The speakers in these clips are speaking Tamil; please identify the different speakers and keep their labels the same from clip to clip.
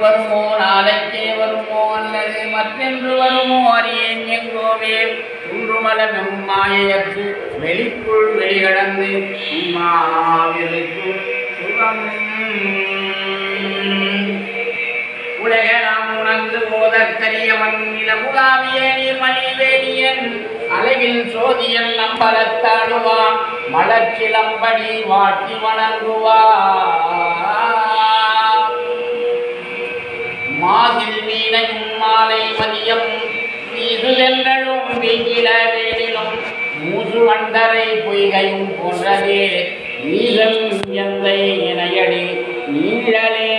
Speaker 1: வருமோ நாளைக்கே வருமோ அல்லது மற்றென்று வருமோ அறியேன் எங்கோவே குன்றுமலமும் மாயையற்று வெளிக்குள் வெளிகடந்து உம்மாவிற்கு சுகம் உலகெல்லாம் உணர்ந்து போதற்கரியவன் நிலமுலாவிய நீர்மணிவேணியன் அழகில் சோதியன் நம்பலத்தாடுவான் மலர்ச்சிலம்படி வாட்டி வணங்குவான் மாதில் வீணையும் மாலை மதியம் வீசுதென்றலும் வீங்கில வேலிலும் மூசு வண்டரை பொய்கையும் போன்றதே நீதல் எந்தை இணையடி நீழலே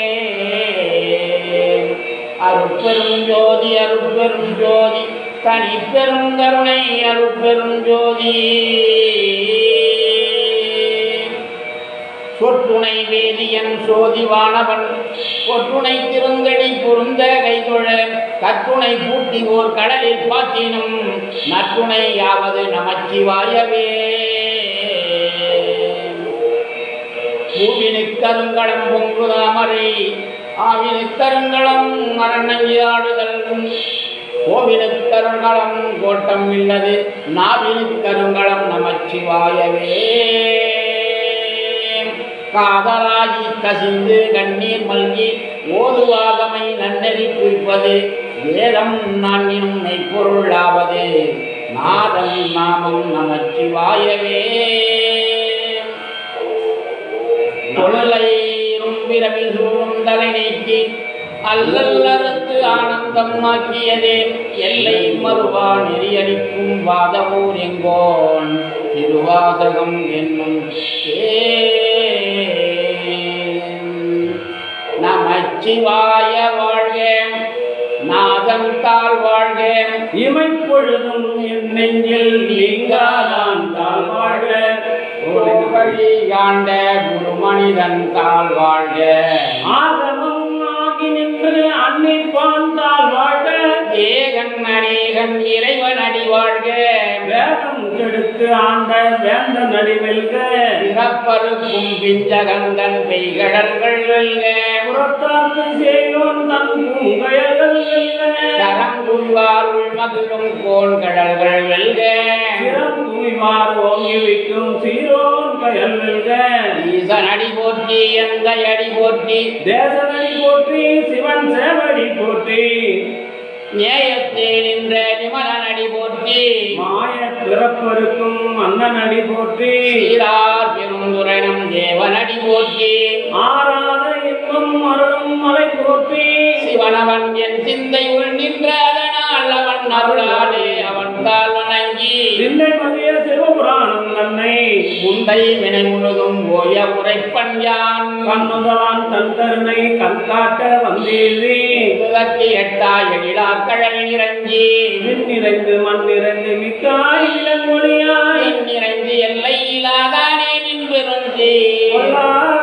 Speaker 1: அருட்பெரும் ஜோதி அருட்பெரும் ஜோதி தனி பெரும் கருணை அருட்பெரும் ஜோதி சொற்றுணை வேதியன் சோதிவானவன் பொற்றுணை திருந்தடி பொருந்த கைதொழ கற்றுணை பூட்டி ஓர் கடலில் பாத்தினும் நற்றுணை யாவது நமச்சிவாயவே பூவினு கருங்கடம் பொங்குதாமரை ஆவினு கருங்கலம் மரணங்கியாடுதல் கோவினு கருங்கலம் கோட்டம் இல்லது நாவினு கருங்கலம் நமச்சிவாயவே காதலாகி கசிந்து கண்ணீர் மல்கி ஓதுவாகமை நன்னெறி குறிப்பது வேதம் நான்கினும் மெய்ப்பொருளாவது நாதம் நாமம் நமச்சிவாயவே தொழிலை பிறவி சூழும் தலை நீக்கி அல்லல்லறுத்து ஆனந்தம் ஆக்கியதே எல்லை மறுவா நெறியடிக்கும் வாதவூர் எங்கோன் திருவாசகம் என்னும் நமச்சிவாய வாழ்க நாதம் தாழ் வாழ்க இமைப்பொழுதும் என் நெஞ்சில் நீங்காதான் தாழ் வாழ்க வழி காண்ட குரு மனிதன் தாழ் வாழ்க ஆகமம் ஆகி நின்று அன்னிப்பான் தாழ் வாழ்க ஏகன் அநேகன் இறைவன் அடி வாழ்க வேதம் கெடுத்து ஆண்ட வேந்தன் அடி வெல்க பிறப்பருக்கும் பிஞ்சகந்தன் பெய்கடல்கள் வெல்க புறத்தாக்கு செய்யோன் தன் பூங்கயல்கள் வெல்க தரங்குய்வார் உள்மகிழும் கோன் கடல்கள் வெல்க சிறங்குய்வார் ஓங்கி வைக்கும் சீரோன் கயல் வெல்க ஈசன் அடி போற்றி எந்த அடி போற்றி தேசன் அடி போற்றி சிவன் சேவடி போற்றி நேயத்தே நின்ற நிமலன் அடி போற்றி மாய பிறப்பருக்கும் அண்ணன் அடி போற்றி சீரார் பெருந்துரைனம் தேவன் அடி போற்றி ஆராத இன்பம் அருளும் மலை போற்றி சிவனவன் என் சிந்தை உள் நின்ற அதனால் அவன் அருளாலே அவன் தால் வணங்கி சிந்தை மதிய சிவபுராணம் நன்னை முந்தை வினை முழுதும் ஓய உரைப்பன் யான் கண்ணுதலான் தன் கருணை கண் காட்ட வந்தேவி விளக்கு எட்டாய் எழிலார் கடல் நிறைஞ்சி மின் நிறைந்து மண் நிறைந்து மிக்காய் விலங்கொழியாய் நிறைந்து எல்லை இல்லாதானே நின் பெரும்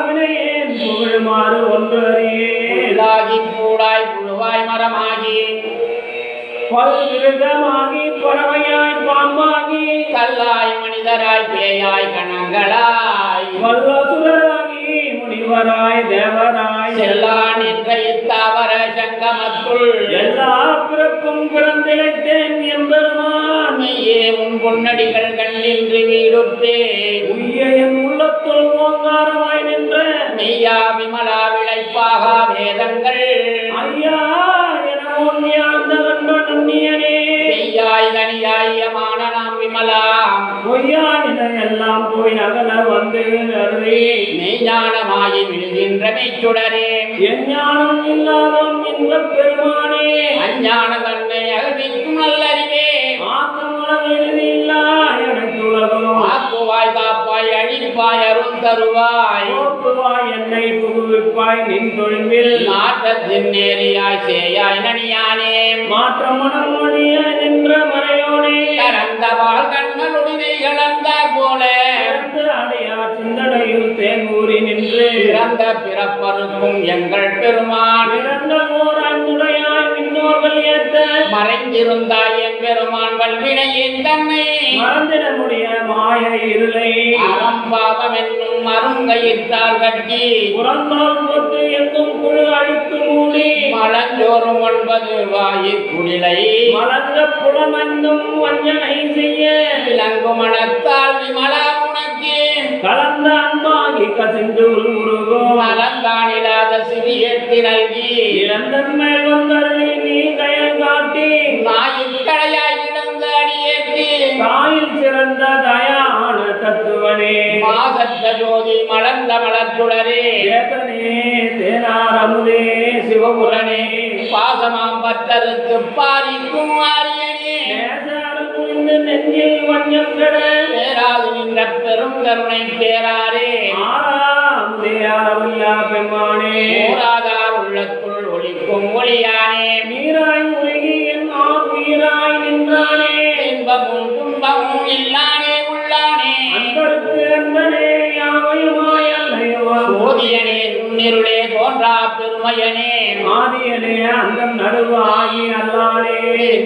Speaker 1: வினையேன் புகழுமாறு ஒன்று அறியேகி பூடாய் புழுவாய் மரமாகி பல்விருதமாகி பறவையாய் பாம்பாகி கல்லாய் மனிதராய் பேயாய் கணங்களாய் வல்லசுரராகி முனிவராய் தேவராய் செல்லா நின்ற இத்தாவர சங்கமத்துள் எல்லா பிறப்பும் பிறந்திழைத்தேன் எம்பெருமான் மெய்யே உன் பொன்னடிகள் கண்ணின்று வீடுற்றேன் உய்ய என் உள்ளத்துள் ஓங்காரமாய் நின்ற மெய்யா விமலா விளைப்பாக வேதங்கள் ஐயா என ஒன்னியாந்த கண்டனியனே மெய்யாய் தனியாயமான நாம் விமலா பொய்யாயின எல்லாம் போய் அகல வந்து அருளே மெய்ஞானமாகி விழுகின்ற மெய்ச்சுடரே எஞ்ஞானம் இல்லாதம் இன்பப் பெருமானே அஞ்ஞான தன்னை அகழ்விக்கும் நல்லறிவே ஆக்கமுடன் எழுதியில்லா எனக்குலகம் ஆக்குவாய் காப்பாய் அழிப்பாய் அருள் தருவாய் போக்குவாய் என்னை புகுவிப்பாய் நின் தொழில் மாற்றத்தின் நேரியாய் சேயாய் நனியானே மாற்ற மனம் மணிய நின்ற மறையோனே கரந்தவாள் கண்களுடைய கலந்தார் போல அடையார் சிந்தனையில் தேங்கூறி நின்று பிறந்த பிறப்பருக்கும் எங்கள் பெருமான் பிறந்த ஓர் அன்புடையாய் விண்ணோர்கள் ஏற்ற மறைந்திருந்தாய் என் பெருமான் வல்வினையின் தன்னை மறந்திட முடிய மாய இருளை அறம்பாவம் என்னும் அருங்கயிற்றால் கட்டி புறந்தால் போட்டு எங்கும் குழு அழித்து மூடி வரும் 9 வாயிற் குடிலை
Speaker 2: மலர்ந்த புலமைந்தும் வஞ்சனை செய்ய
Speaker 1: விலங்கு மனத்தால் விமலா உனக்கு
Speaker 2: கலந்த அன்பாகி கசிந்து உருகும்
Speaker 1: நலந்தான் இல்லாத சிறியேற்றி நல்கி
Speaker 2: இளந்தன் மேல் வந்தருளி நீ கயல் காட்டி
Speaker 1: நாயிற்கடையாய் கிடந்த அடியேற்றி
Speaker 2: தாயில் சிறந்த தயான தத்துவனே
Speaker 1: மாசற்ற ஜோதி மலர்ந்த மலர்ச்சுடரே
Speaker 2: ஏதனே தேனார் அமுதே சிவபுரனே
Speaker 1: பாசமாம் பத்தருக்கு பாரிக்கும் ஆரியனே
Speaker 2: நேசாரம் புரிந்து நெஞ்சில் வஞ்சம் கெட
Speaker 1: பேராது நின்ற பெரும் கருணை பேராரே
Speaker 2: ஆறாமுதே அளவில்லா பெம்மானே
Speaker 1: ஓராதார் உள்ளத்துள் ஒளிக்கும் ஒளியானே
Speaker 2: மீராய் முருகி என் உயிராய் நின்றானே
Speaker 1: இன்பமும் துன்பமும் இல்லானே உள்ளானே
Speaker 2: அன்பருக்கு அன்பனே யாவையுமாய் அல்லையவா
Speaker 1: சோதியனே நுண்ணிருளே தோன்றா பெருமையனே
Speaker 2: ஆதியனே அந்த நடுவாகி அல்லானே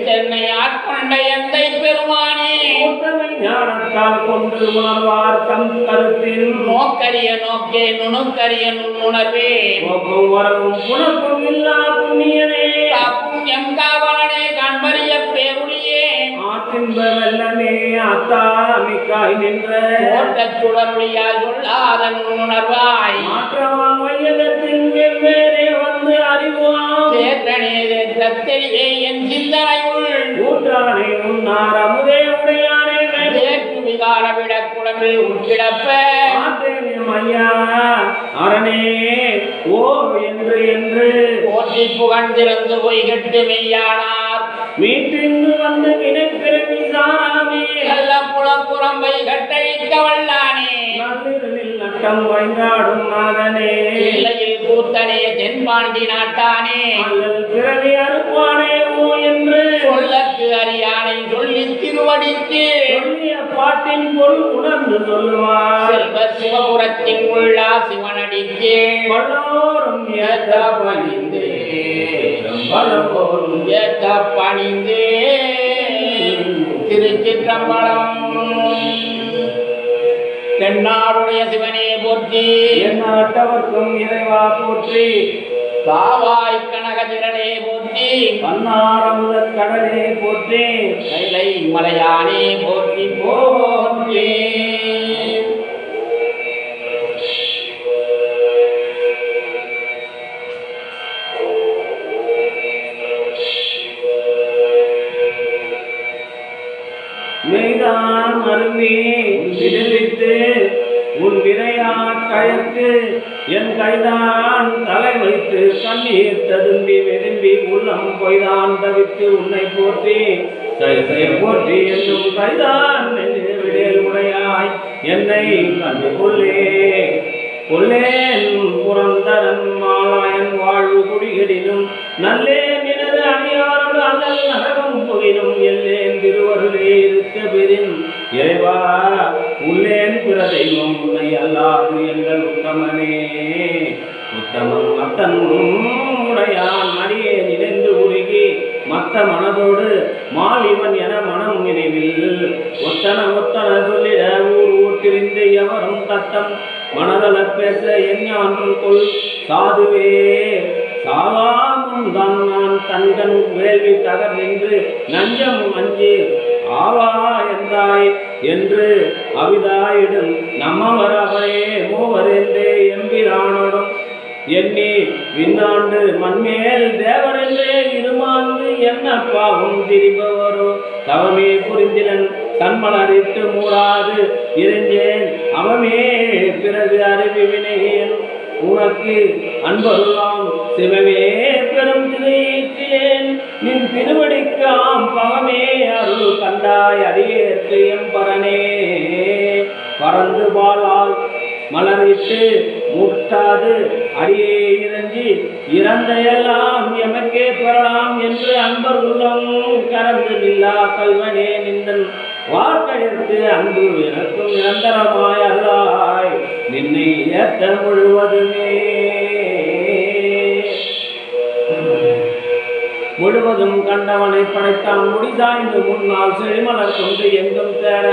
Speaker 1: சென்னை ஆட்கொண்ட எந்தை பெருமானே
Speaker 2: மூத்தமை ஞானத்தால் கொண்டு உணர்வார் தம் கருத்தில்
Speaker 1: நோக்கரிய நோக்கே நுணுக்கரிய நுண்ணுணர்வே
Speaker 2: போக்கும் வரவும் புணர்ப்பும் இல்லா புண்ணியனே
Speaker 1: காக்கும் எம் காவலனே காண்பரிய பேருளியே
Speaker 2: ஆற்றின்ப வெள்ளமே அத்தாமிக்காய் நின்ற
Speaker 1: ஓட்டச் சுடருளியால் சொல்லாத நுண்ணுணர்வாய்
Speaker 2: மாற்றமாம் வையகத்தின் வெவ்வேறே வந்து அறிவாம்
Speaker 1: தேற்றனே தெளிவே என் சிந்தனையுள்
Speaker 2: ஊற்றானே உன்னார் அமுதே உடையானே
Speaker 1: வேற்று விகார விட குடமில் உட்கிடப்ப
Speaker 2: ஆற்றேனும் ஐயா அரணே ஓ என்று
Speaker 1: போற்றி புகழ்ந்திருந்து பொய்கட்டு மெய்யானார்
Speaker 2: மீட்டிங்கு வந்து வினைப்பிறவி சாராமே
Speaker 1: நல்ல புலப்புறம்பை கட்டழிக்க வல்லானே
Speaker 2: நள்ளிரவில் நட்டம் வைந்தாடும் நாதனே
Speaker 1: இல்லையில் கூத்தனே தென்பாண்டி நாட்டானே
Speaker 2: அல்லல் பிறவி அறுப்பானே ஓ என்று
Speaker 1: சொல்லக்கு அறியானை சொல்லி திருவடிக்கு
Speaker 2: சொல்லிய பாட்டின் பொருள் உணர்ந்து சொல்லுவார்
Speaker 1: செல்வ சிவபுரத்தின் உள்ளா சிவனடிக்கு
Speaker 2: வல்லோரும்
Speaker 1: ஏத்த பணிந்து பலபோரும் ஏத்த பணிந்து திருச்சிற்றம்பலம் தென்னாடுடைய சிவனே போற்றி
Speaker 2: எந்நாட்டவர்க்கும் இறைவா போற்றி
Speaker 1: காவாய் கனகதிரனே போற்றி
Speaker 2: பன்னாரமுத கடலே போற்றி
Speaker 1: கைலை மலையானே போற்றி போற்றி
Speaker 2: மெய்தான் அருமே விடுவித்து உன் விரையா கயற்கு என் கைதான் தலை வைத்து கண்ணீர் ததும்பி வெதும்பி உள்ளம் பொய்தான் தவித்து உன்னை போற்றி போற்றி என்னும் கைதான் விடேல் உடையாய் என்னை கண்டு கொல்லேன் புறந்தரன் மாலாயன் வாழ்வு குடிகடினும் நல்லேன் எனது அணியாரோடு அல்லல் நரகம் புகினும் எல்லேன் திருவருளே இருக்க பெறின் இறைவா உள்ளேன் பிற தெய்வம் உன்னை அல்லாது எங்கள் உத்தமனே உத்தமன் மத்தன் உடையான் மடியே நினைந்து உருகி மத்த மனதோடு மாலிவன் என மனம் நினைவில் ஒத்தன சொல்லிட ஊர் திரிந்து எவரும் தத்தம் மனதள பேச எஞ்ஞான்றும் கொள் சாதுவே சாவாமும் தான் நான் தங்கன் வேள்வி தகர் நின்று நஞ்சம் அஞ்சு ஆவா என்றாய் என்று அவிதாயிடும் நம்மவர் அவரே மூவர் என்றே எம்பிரானோடும் எண்ணி விண்ணாண்டு மண்மேல் தேவர் என்றே இருமாந்து என்ன பாவம் திரிபவரோ தவமே புரிந்திலன் தன்மலரிட்டு மூடாது இருந்தேன் அவமே பிறகு அறிவிவினேன் உனக்கு அன்பருளாம் சிவமே பெரும் திரையேன் நின் திருவடிக்காம் பவமே அருள் கண்டாய் அடியேற்கு எம்பரனே பறந்து பாலால் மலரிட்டு முட்டாது அடியே இறஞ்சி இறந்த எல்லாம் எமக்கே பெறலாம் என்று அன்பர் உள்ளம் கறந்து நில்லா கல்வனே நின்றன் வார்த்தையிற்கு அன்பு எனக்கும் நிரந்தரமாய் அல்லாய் நின்னை ஏற்ற முழுவதுமே முழுவதும் கண்டவனை படைத்தான் முடிதாய்ந்து முன்னால் செழிமலர் கொண்டு எங்கும் தேட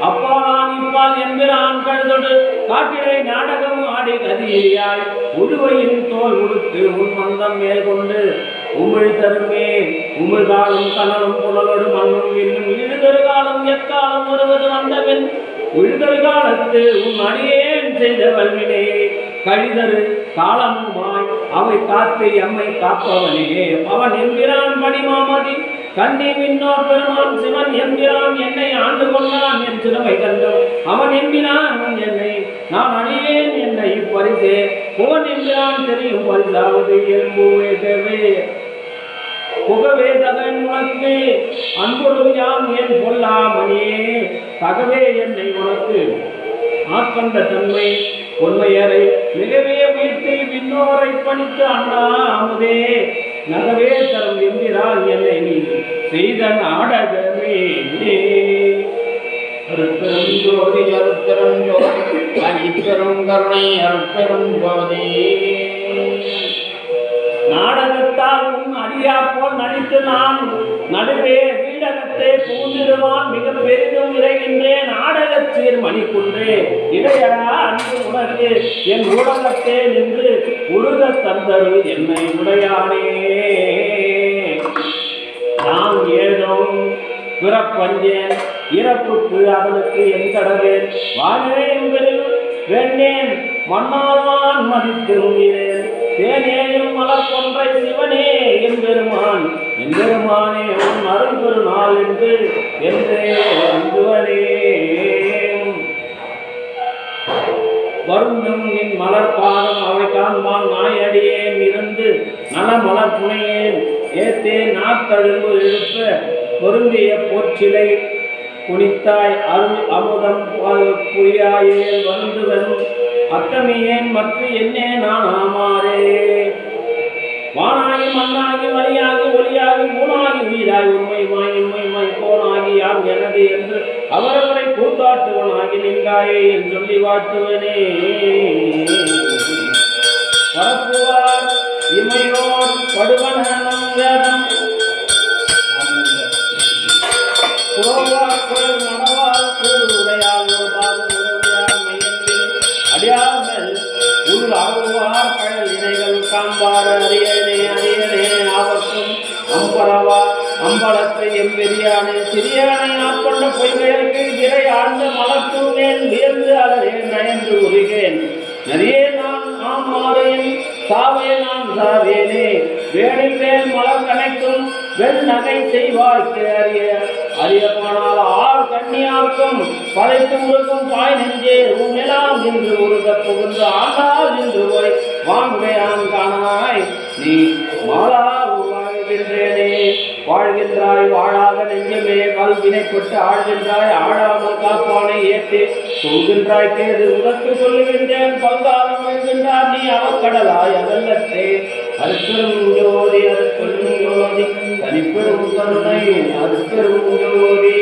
Speaker 2: அப்பாலான் இப்பால் என்கிறான் கழுதொடு காட்டிடை நாடகம் ஆடி கதியாய் உழுவையின் தோல் உடுத்து உன் மந்தம் மேல் கொண்டு உமிழ் தருமே உமிழ் காலம் கனலும் புனலோடு மண்ணும் இன்னும் இழுதொரு காலம் எக்காலம் வருவது வந்தவன் உழுதொரு காலத்து உன் அடியேன் செய்த வல்வினே கழிதரு காலமுமாய் அவை காத்து எம்மை காப்பவனே அவன் என்கிறான் பணிமாமதி கண்ணி மின்னோர் பெருமான் சிவன் என்கிறான் என்னை ஆண்டு கொண்டான் என் சிறுமை கண்டும் அவன் என்கிறான் என்னை நான் அடியேன் என்னை பரிசே புவன் என்கிறான் தெரியும் பரிசாவது என்புவே தேவே புகவே தகன் உனக்கு அன்பொரு யான் என் பொல்லாமணியே தகவே என்னை உனக்கு ஆட்கொண்ட தன்மை பொன்மையரை மிகவே உயிர்த்தி விண்ணோரை பணித்து அண்ணா அமுதே நகவே தரும் என்கிறான் என்னை நீ செய்த நாடகமே அருட்பெரும் ஜோதி அருட்பெரும் ஜோதி அருட்பெரும் கருணை அருட்பெரும் ஜோதி நாடகத்தால் உன் அடியா போல் நடித்து நான் நடுவே வீடகத்தை பூந்திடுவான் மிக பெரிதும் இறைகின்றேன் நாடகச் சீர் மணிக்குன்றே இடையடா அன்பு உனக்கு என் ஊடகத்தே நின்று உருக தந்தரு என்னை உடையானே நான் ஏதும் பிறப்பஞ்சேன் இறப்புக்கு அவனுக்கு என் கடவேன் வாழ்வேன் வேண்டேன் மன்னால்வான் மதித்திருந்தேன் தேனேயும் மலர் கொன்றை சிவனே என் பெருமானே உன் அருள் பெருநாள் என்றே அந்துவனே வருந்தும் நின் மலர் பாதம் அவை காண்பான் நாயடியேன் இருந்து நல மலர் புனையேன் ஏத்தேன் நாத்தழும்பு எழுப்ப பொருந்திய போச்சிலை குனித்தாய் அருள் அமுதம் புரியாயே வருந்துவன் அத்தமியேன் மற்ற என்னே நான் ஆமாறே வானாகி மண்ணாகி வழியாகி ஒளியாகி மூணாகி உயிராகி உண்மைமாய் கோனாகி யாம் எனது என்று அவரவரை கூத்தாட்டுவனாகி நின்றாயே என் சொல்லி வாட்டுவனே பரப்புவார் இமையோர் படுவனம் வேதம் புறவார் குரல் நடவார் கூடு உடையால் ஒரு பாதம் உறவையார் மையத்தில் அடியாமல் உள் அருவார் கழல் இணைகள் காண்பார் அரியணே ஆபத்தும் அம்பலத்தை எம்பெரியானே சிறியானை ஆட்கொண்ட பொய்மையருக்கு இறை ஆழ்ந்த மலர்த்தூனேன் வியந்து அலரே நயன்று உருகேன் நிறைய நான் ஆமாறேன் சாவே நான் சாவேனே வேணில் வேல் மலர் கணைக்கும் வெண் நகை செய்வாய்க்கு அறியப்பானால் ஆர் கண்ணியார்க்கும் படைத்து உருக்கும் பாய் நெஞ்சே உன்னெல்லாம் நின்று உருக புகுந்து ஆண்டால் நின்று போய் வாங்குடையான் காணாய் நீ மாலா வாழ்கின்றேனே வாழ்கின்றாய் வாழாத நெஞ்சமே கல்வினைப்பட்டு ஆழ்கின்றாய் ஆழாமல் காப்பானை ஏற்று சொல்கின்றாய் கேது உனக்கு சொல்லுகின்றேன் பல்காலம் எழுகின்றார் நீ அவக்கடலாய் அதல்லத்தே அருட்பெரும் ஜோதி தனிப்பெரும் கருணை அருட்பெரும் ஜோதி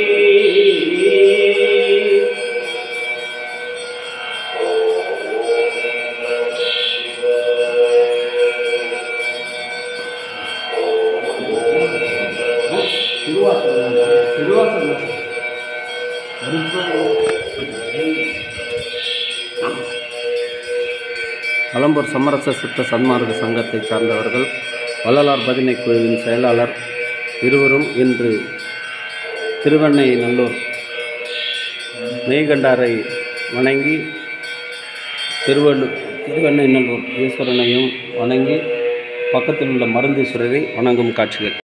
Speaker 3: அலம்பூர் சமரச சித்த சன்மார்க்க சங்கத்தை சார்ந்தவர்கள் வள்ளலார் பதினை குழுவின் செயலாளர் இருவரும் இன்று திருவெண்ணெய்நல்லூர் மெய்கண்டாரை வணங்கி திருவெண்ணெய்நல்லூர் ஈஸ்வரனையும் வணங்கி பக்கத்தில் உள்ள மருந்தீஸ்வரரை வணங்கும் காட்சிகள்.